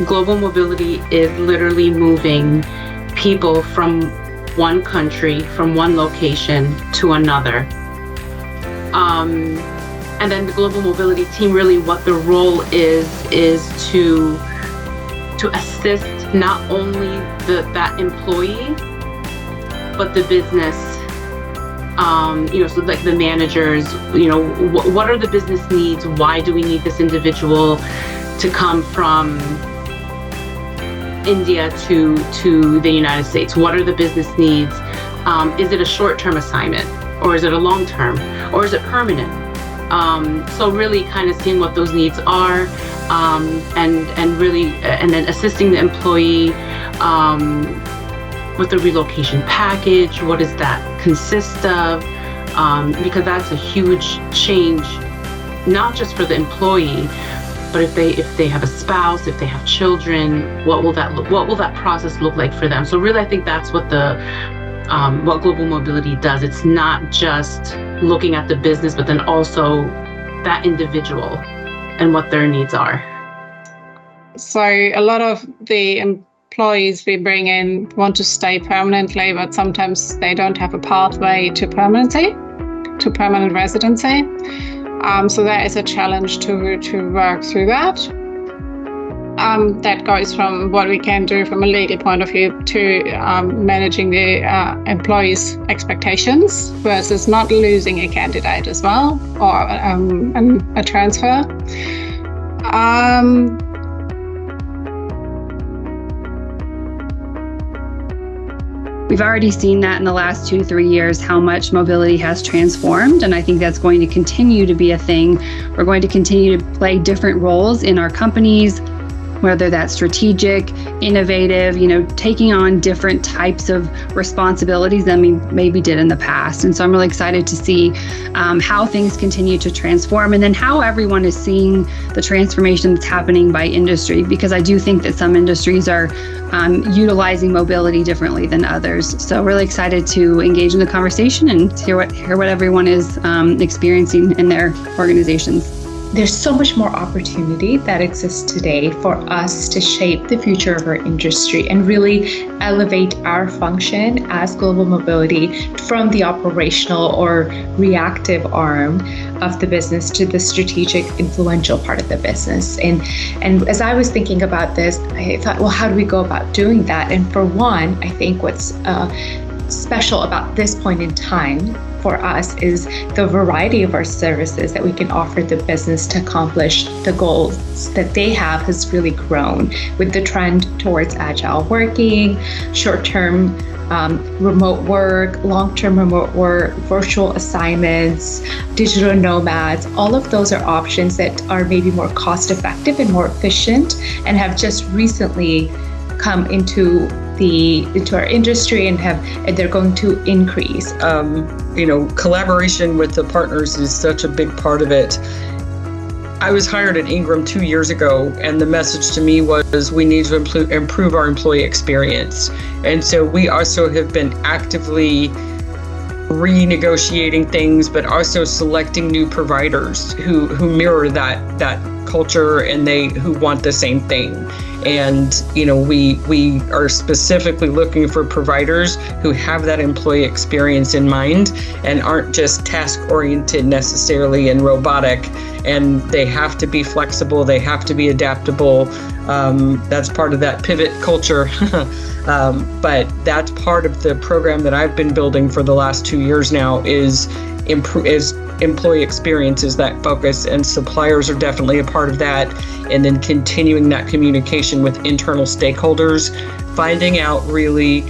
global mobility is literally moving people from one country, from one location to another. And then the global mobility team, really what the role is to assist not only that employee, but the business, so like the managers, what are the business needs? Why do we need this individual to come from India to the United States? What are the business needs? Is it a short-term assignment, or is it a long-term, or is it permanent? So really kind of seeing what those needs are, and then assisting the employee with the relocation package. What does that consist of? Because that's a huge change, not just for the employee, but if they have a spouse, if they have children, what will that process look like for them? So really, I think that's what what global mobility does. It's not just looking at the business, but then also that individual and what their needs are. So a lot of the employees we bring in want to stay permanently, but sometimes they don't have a pathway to permanent residency. So that is a challenge to work through that. That goes from what we can do from a legal point of view to managing the employees' expectations versus not losing a candidate as well, or a transfer. We've already seen that in the last 2-3 years, how much mobility has transformed. And I think that's going to continue to be a thing. We're going to continue to play different roles in our companies, whether that's strategic, innovative, taking on different types of responsibilities than we maybe did in the past. And so I'm really excited to see how things continue to transform, and then how everyone is seeing the transformation that's happening by industry, because I do think that some industries are utilizing mobility differently than others. So really excited to engage in the conversation and hear what everyone is experiencing in their organizations. There's so much more opportunity that exists today for us to shape the future of our industry and really elevate our function as global mobility from the operational or reactive arm of the business to the strategic, influential part of the business. And as I was thinking about this, I thought, well, how do we go about doing that? And for one, I think what's special about this point in time for us is the variety of our services that we can offer the business to accomplish the goals that they have has really grown with the trend towards agile working, short-term remote work, long-term remote work, virtual assignments, digital nomads. All of those are options that are maybe more cost-effective and more efficient and have just recently come into our industry and they're going to increase. Collaboration with the partners is such a big part of it. I was hired at Ingram 2 years ago, and the message to me was we need to improve our employee experience. And so we also have been actively renegotiating things, but also selecting new providers who mirror that culture and who want the same thing. And we are specifically looking for providers who have that employee experience in mind and aren't just task oriented necessarily and robotic. And they have to be flexible, they have to be adaptable. That's part of that pivot culture. But that's part of the program that I've been building for the last 2 years now is employee experience is that focus, and suppliers are definitely a part of that. And then continuing that communication with internal stakeholders, finding out really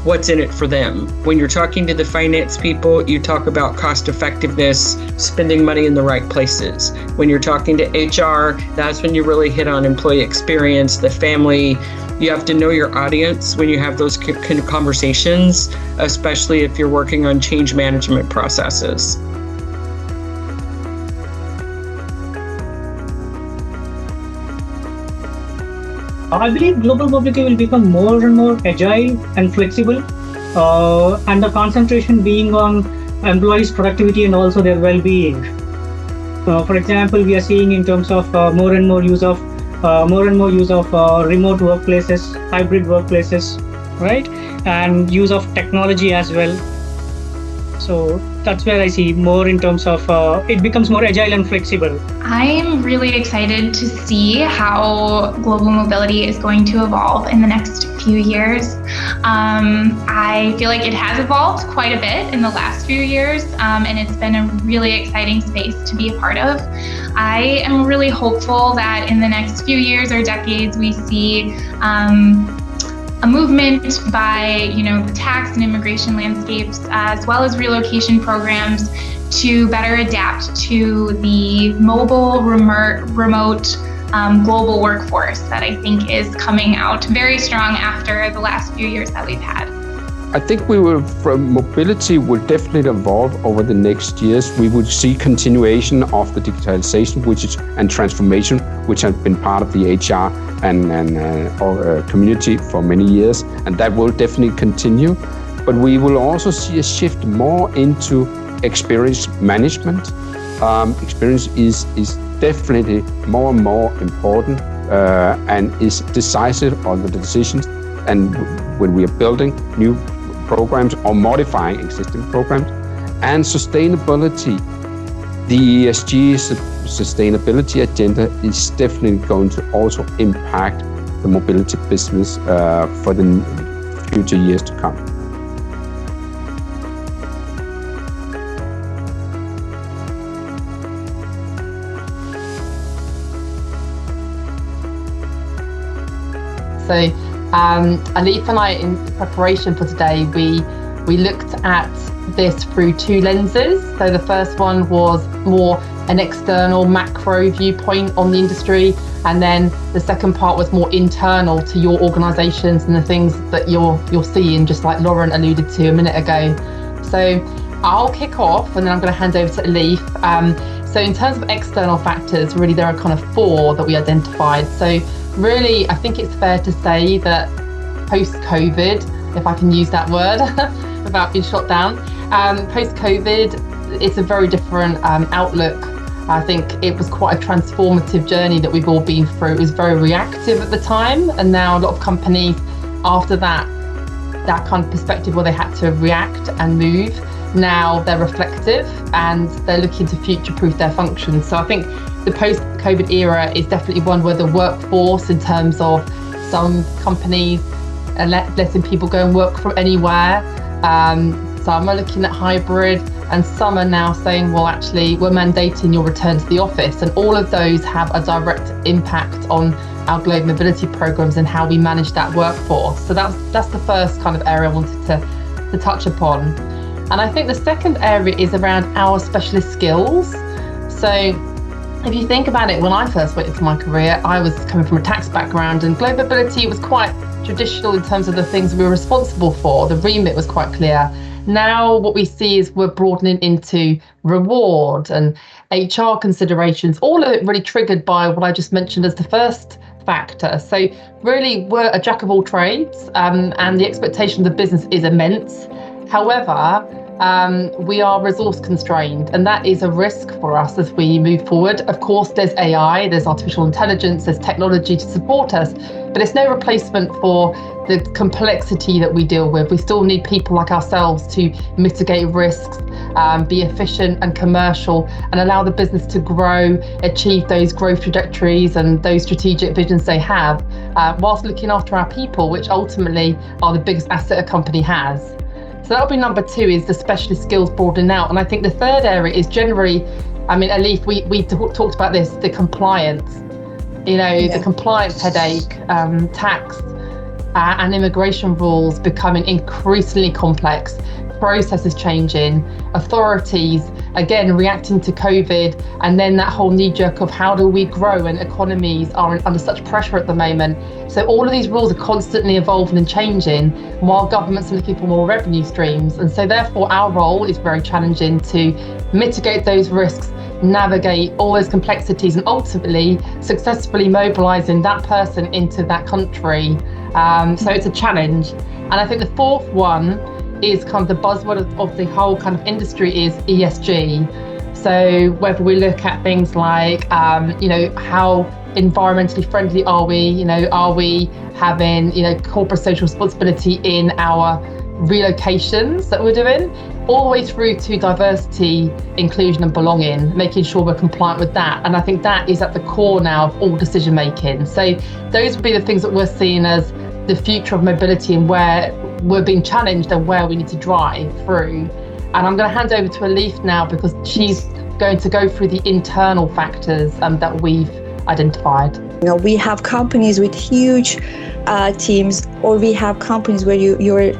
what's in it for them. When you're talking to the finance people, you talk about cost effectiveness, spending money in the right places. When you're talking to HR, that's when you really hit on employee experience, the family. You have to know your audience when you have those conversations, especially if you're working on change management processes. I believe global mobility will become more and more agile and flexible, and the concentration being on employees' productivity and also their well-being. For example, we are seeing in terms of more and more use of more and more use of remote workplaces, hybrid workplaces, right? And use of technology as well. So that's where I see more in terms of it becomes more agile and flexible. I am really excited to see how global mobility is going to evolve in the next few years. I feel like it has evolved quite a bit in the last few years, and it's been a really exciting space to be a part of. I am really hopeful that in the next few years or decades, we see a movement by, the tax and immigration landscapes, as well as relocation programs, to better adapt to the mobile, remote global workforce that I think is coming out very strong after the last few years that we've had. I think mobility will definitely evolve over the next years. We will see continuation of the digitalization, and transformation, which has been part of the HR and community for many years, and that will definitely continue. But we will also see a shift more into experience management. Experience is definitely more and more important and is decisive on the decisions. And when we are building new programs or modifying existing programs, and sustainability, the ESG sustainability agenda is definitely going to also impact the mobility business for the future years to come. So Alif and I, in preparation for today, we looked at this through two lenses. So the first one was more an external macro viewpoint on the industry, and then the second part was more internal to your organisations and the things that you're seeing, just like Lauren alluded to a minute ago. So I'll kick off, and then I'm going to hand over to Alif. So in terms of external factors, really there are kind of four that we identified. So really, I think it's fair to say that post-COVID, if I can use that word without being shot down, post-COVID, it's a very different outlook. I think it was quite a transformative journey that we've all been through. It was very reactive at the time, and now a lot of companies, after that kind of perspective where they had to react and move, now they're reflective and they're looking to future-proof their functions. So I think the post-COVID era is definitely one where the workforce, in terms of some companies are letting people go and work from anywhere, some are looking at hybrid, and some are now saying, well, actually, we're mandating your return to the office. And all of those have a direct impact on our global mobility programs and how we manage that workforce. So that's the first kind of area I wanted to touch upon. And I think the second area is around our specialist skills. So if you think about it, when I first went into my career, I was coming from a tax background, and global mobility was quite traditional in terms of the things we were responsible for. The remit was quite clear. Now what we see is we're broadening into reward and HR considerations, all of it really triggered by what I just mentioned as the first factor. So really, we're a jack of all trades, and the expectation of the business is immense. However, we are resource constrained, and that is a risk for us as we move forward. Of course, there's AI, there's artificial intelligence, there's technology to support us, but it's no replacement for the complexity that we deal with. We still need people like ourselves to mitigate risks, be efficient and commercial, and allow the business to grow, achieve those growth trajectories and those strategic visions they have, whilst looking after our people, which ultimately are the biggest asset a company has. So that'll be number two, is the specialist skills broadening out. And I think the third area is generally, I mean, Alif, we talked about this, the compliance, the compliance headache, tax and immigration rules becoming increasingly complex, processes changing, authorities, again, reacting to COVID, and then that whole knee jerk of how do we grow, and economies are under such pressure at the moment. So all of these rules are constantly evolving and changing while governments are looking for more revenue streams. And so therefore our role is very challenging to mitigate those risks, navigate all those complexities, and ultimately successfully mobilizing that person into that country. So it's a challenge. And I think the fourth one is kind of the buzzword of the whole kind of industry is ESG. So whether we look at things like, how environmentally friendly are we? You know, are we having, you know, corporate social responsibility in our relocations that we're doing, all the way through to diversity, inclusion and belonging, making sure we're compliant with that. And I think that is at the core now of all decision making. So those would be the things that we're seeing as the future of mobility and where we're being challenged and where we need to drive through. And I'm going to hand over to Elif now because she's going to go through the internal factors that we've identified. You know, we have companies with huge teams, or we have companies where you're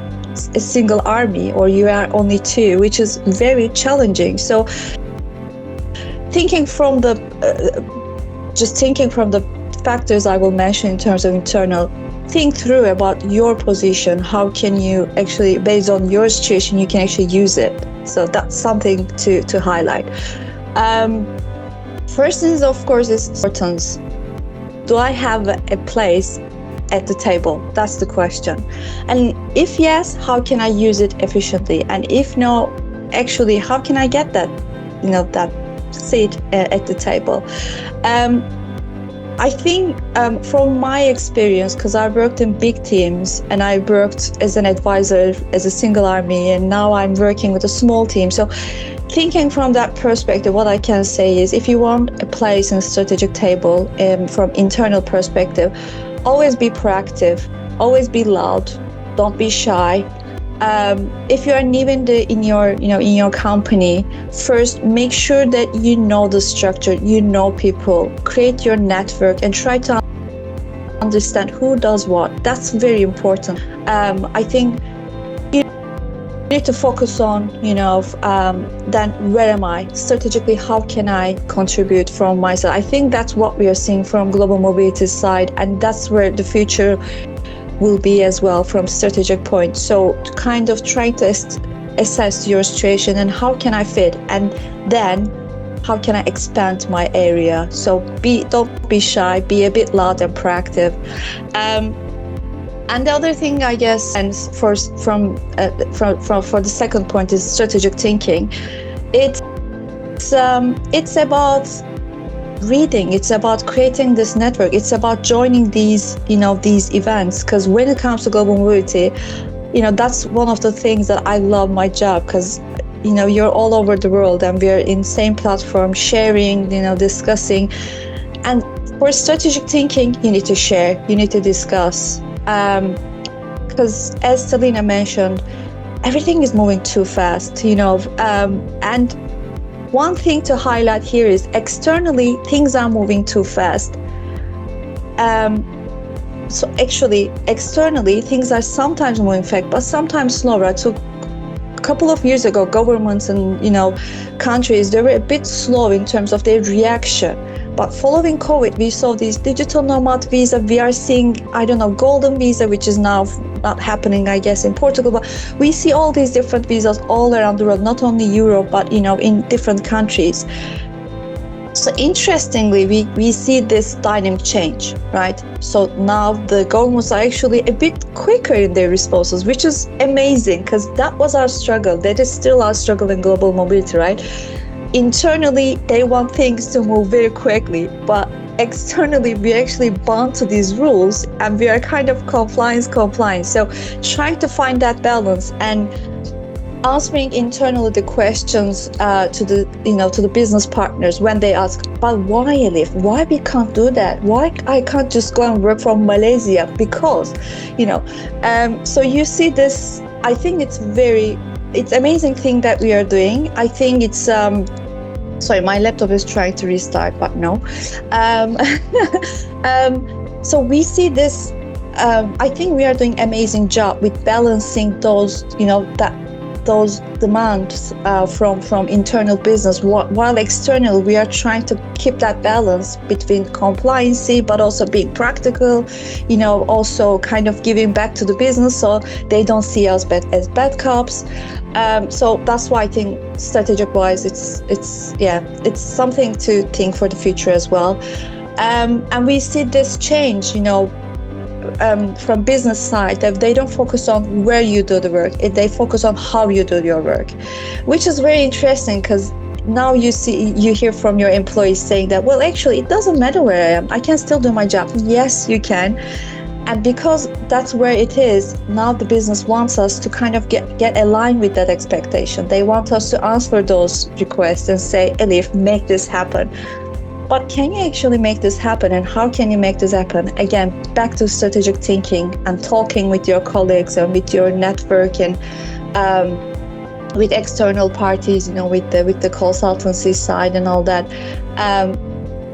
a single army, or you are only two, which is very challenging. So thinking from the factors I will mention in terms of internal, think through about your position. How can you actually, based on your situation, you can actually use it. So that's something to highlight. First is, of course, is importance. Do I have a place at the table? That's the question. And if yes, how can I use it efficiently? And if no, actually, how can I get that, that seat at the table? I think from my experience, because I worked in big teams and I worked as an advisor, as a single army, and now I'm working with a small team. So thinking from that perspective, what I can say is if you want a place in a strategic table from internal perspective, always be proactive, always be loud, don't be shy. If you are new in your company, first make sure that you know the structure, you know people, create your network and try to understand who does what. That's very important. I think you need to focus on, then where am I? Strategically, how can I contribute from myself? I think that's what we are seeing from global mobility side, and that's where the future will be as well from strategic point. So kind of trying to assess your situation and how can I fit, and then how can I expand my area. So don't be shy, be a bit loud and proactive. And the other thing, I guess, and for the second point is strategic thinking. It's about reading, it's about creating this network, it's about joining these events, because when it comes to global mobility, that's one of the things that I love my job, because you're all over the world and we're in same platform sharing, discussing. And for strategic thinking, you need to share, you need to discuss, because as Selena mentioned, everything is moving too fast, and one thing to highlight here is externally, things are moving too fast. So actually, externally, things are sometimes moving fast, but sometimes slower. So a couple of years ago, governments and, countries, they were a bit slow in terms of their reaction. But following COVID, we saw these digital nomad visa. We are seeing, golden visa, which is now not happening, I guess, in Portugal. But we see all these different visas all around the world, not only Europe, but, in different countries. So interestingly, we see this dynamic change, right? So now the governments are actually a bit quicker in their responses, which is amazing, because that was our struggle. That is still our struggle in global mobility, right? Internally, they want things to move very quickly, but externally, we actually bound to these rules and we are kind of compliance. So trying to find that balance and answering internally the questions to the business partners when they ask, but why, Elif? Why we can't do that? Why I can't just go and work from Malaysia? Because, so you see this, I think it's amazing thing that we are doing. I think it's, sorry, my laptop is trying to restart, but no. So we see this, I think we are doing amazing job with balancing those, those demands from internal business, while external we are trying to keep that balance between compliancy but also being practical, also kind of giving back to the business so they don't see us as bad cops. So that's why I think strategic wise it's something to think for the future as well. And we see this change, from business side, that they don't focus on where you do the work, they focus on how you do your work, which is very interesting, because now you hear from your employees saying that, well, actually, it doesn't matter where I am. I can still do my job. Yes, you can. And because that's where it is, now the business wants us to kind of get aligned with that expectation. They want us to answer those requests and say, Elif, make this happen. But can you actually make this happen? And how can you make this happen? Again, back to strategic thinking and talking with your colleagues and with your network and with external parties, with the consultancy side and all that.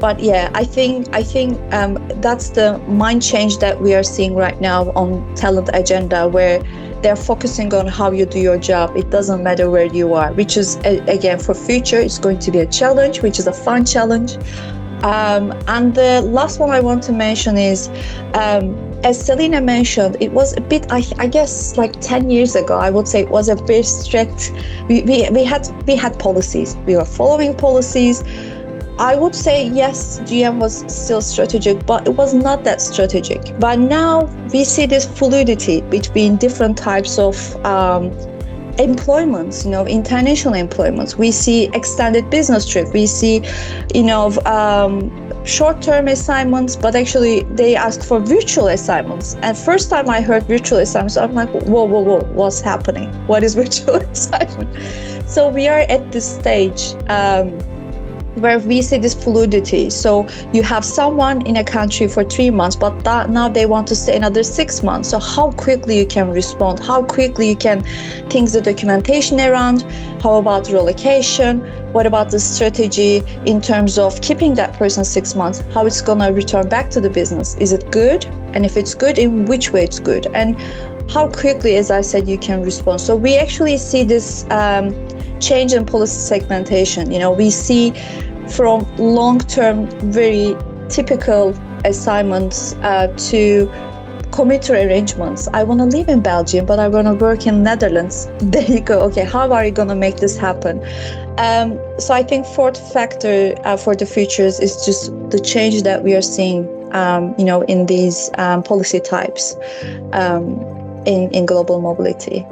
But yeah, I think that's the mind change that we are seeing right now on talent agenda, where they're focusing on how you do your job. It doesn't matter where you are, which is, again, for future, it's going to be a challenge, which is a fun challenge. And the last one I want to mention is, as Selena mentioned, it was a bit, I guess, like 10 years ago, I would say it was a bit strict. We had policies. We were following policies. I would say, yes, GM was still strategic, but it was not that strategic. But now we see this fluidity between different types of employments, international employments. We see extended business trip. We see, short-term assignments, but actually they ask for virtual assignments. And first time I heard virtual assignments, I'm like, whoa, what's happening? What is virtual assignment? So we are at this stage where we see this fluidity. So you have someone in a country for 3 months, but now they want to stay another 6 months. So how quickly you can respond, how quickly you can think the documentation around, how about relocation, what about the strategy in terms of keeping that person 6 months, how it's going to return back to the business. Is it good? And if it's good, in which way it's good? And how quickly, as I said, you can respond. So we actually see this change in policy segmentation. We see from long-term, very typical assignments to commuter arrangements. I want to live in Belgium, but I want to work in Netherlands. There you go. Okay, how are you going to make this happen? So I think fourth factor for the futures is just the change that we are seeing, in these policy types in global mobility.